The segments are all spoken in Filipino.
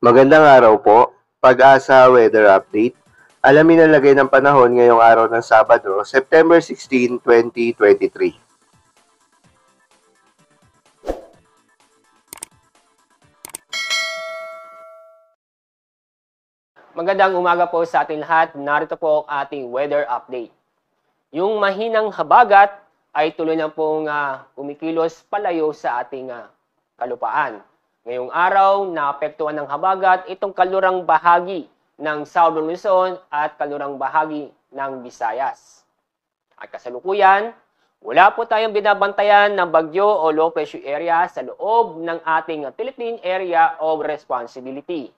Magandang araw po. Pag-asa Weather Update. Alamin ang lagay ng panahon ngayong araw ng Sabado, September 16, 2023. Magandang umaga po sa ating lahat. Narito po ang ating weather update. Yung mahinang habagat ay tuloy na pong kumikilos palayo sa ating kalupaan. Ngayong araw, naapektuhan ng habagat itong kalurang bahagi ng Southern Luzon at kalurang bahagi ng Visayas. At kasalukuyan, wala po tayong binabantayan ng bagyo o low pressure area sa loob ng ating Philippine Area of Responsibility.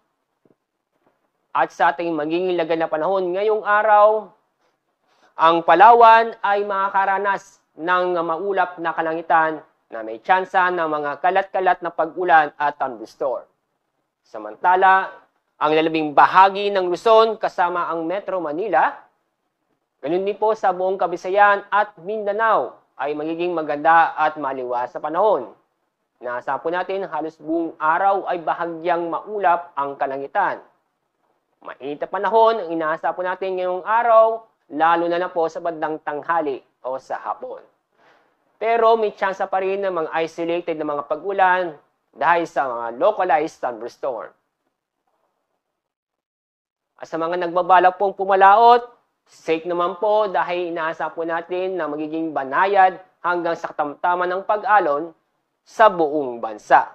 At sa ating magiging lagay na panahon ngayong araw, ang Palawan ay makakaranas ng maulap na kalangitan na may tsansa ng mga kalat-kalat na pag-ulan at thunderstorm. Samantala, ang lalabing bahagi ng Luzon kasama ang Metro Manila, ganun din po sa buong Kabisayan at Mindanao ay magiging maganda at maliwas sa panahon. Naasahan po natin halos buong araw ay bahagyang maulap ang kalangitan. Mainit na panahon ang inaasahan po natin ngayong araw, lalo na po sa bandang tanghali o sa hapon. Pero may tsansa pa rin ng mga isolated na mga pag-ulan dahil sa mga localized thunderstorm. At sa mga nagbabalak pong pumalaot, safe naman po dahil inaasahan po natin na magiging banayad hanggang sa katamtaman ng pag-alon sa buong bansa.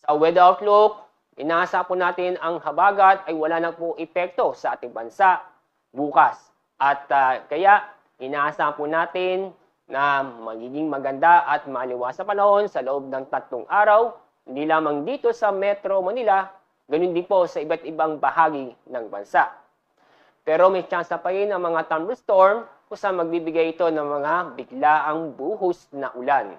Sa weather outlook, inaasahan po natin ang habagat ay wala na po epekto sa ating bansa bukas. At kaya inaasahan po natin na magiging maganda at maliwas sa panahon sa loob ng 3 araw, hindi lamang dito sa Metro Manila, ganun din po sa iba't ibang bahagi ng bansa. Pero may chance pa rin ang mga thunderstorm kung saan magbibigay ito ng mga biglaang buhos na ulan.